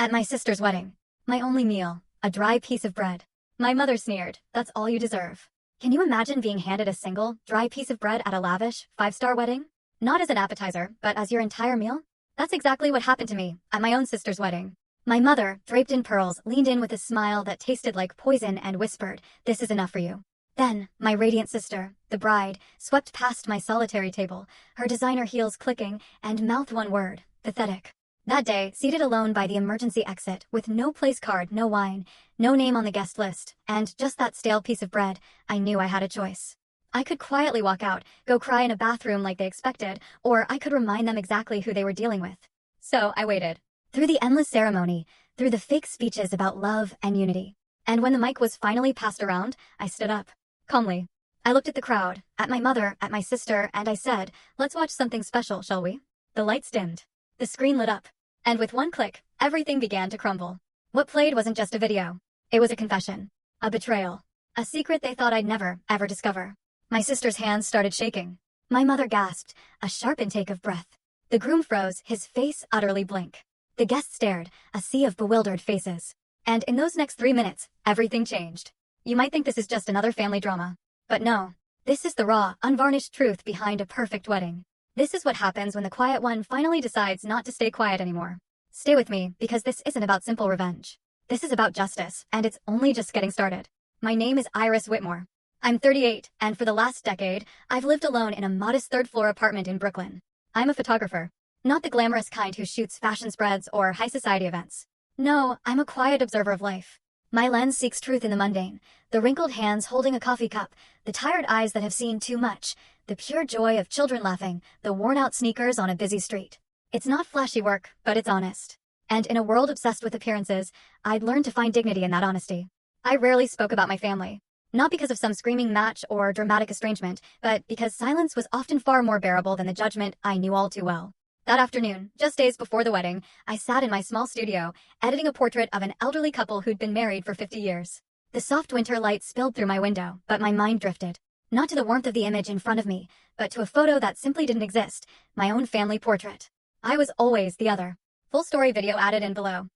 At my sister's wedding. My only meal, a dry piece of bread. My mother sneered, "That's all you deserve." Can you imagine being handed a single, dry piece of bread at a lavish, five-star wedding? Not as an appetizer, but as your entire meal? That's exactly what happened to me at my own sister's wedding. My mother, draped in pearls, leaned in with a smile that tasted like poison and whispered, "This is enough for you." Then, my radiant sister, the bride, swept past my solitary table, her designer heels clicking, and mouthed one word, pathetic. That day, seated alone by the emergency exit, with no place card, no wine, no name on the guest list, and just that stale piece of bread, I knew I had a choice. I could quietly walk out, go cry in a bathroom like they expected, or I could remind them exactly who they were dealing with. So I waited. Through the endless ceremony, through the fake speeches about love and unity. And when the mic was finally passed around, I stood up. Calmly. I looked at the crowd, at my mother, at my sister, and I said, "Let's watch something special, shall we?" The lights dimmed. The screen lit up. And with one click, everything began to crumble. What played wasn't just a video. It was a confession. A betrayal. A secret they thought I'd never, ever discover. My sister's hands started shaking. My mother gasped, a sharp intake of breath. The groom froze, his face utterly blank. The guests stared, a sea of bewildered faces. And in those next 3 minutes, everything changed. You might think this is just another family drama. But no. This is the raw, unvarnished truth behind a perfect wedding. This is what happens when the quiet one finally decides not to stay quiet anymore. Stay with me, because this isn't about simple revenge. This is about justice, and it's only just getting started. My name is Iris Whitmore. I'm 38, and for the last decade, I've lived alone in a modest third-floor apartment in Brooklyn. I'm a photographer. Not the glamorous kind who shoots fashion spreads or high society events. No, I'm a quiet observer of life. My lens seeks truth in the mundane, the wrinkled hands holding a coffee cup, the tired eyes that have seen too much, the pure joy of children laughing, the worn-out sneakers on a busy street. It's not flashy work, but it's honest. And in a world obsessed with appearances, I'd learned to find dignity in that honesty. I rarely spoke about my family. Not because of some screaming match or dramatic estrangement, but because silence was often far more bearable than the judgment I knew all too well. That afternoon, just days before the wedding, I sat in my small studio, editing a portrait of an elderly couple who'd been married for 50 years. The soft winter light spilled through my window, but my mind drifted. Not to the warmth of the image in front of me, but to a photo that simply didn't exist, my own family portrait. I was always the other. Full story video added in below.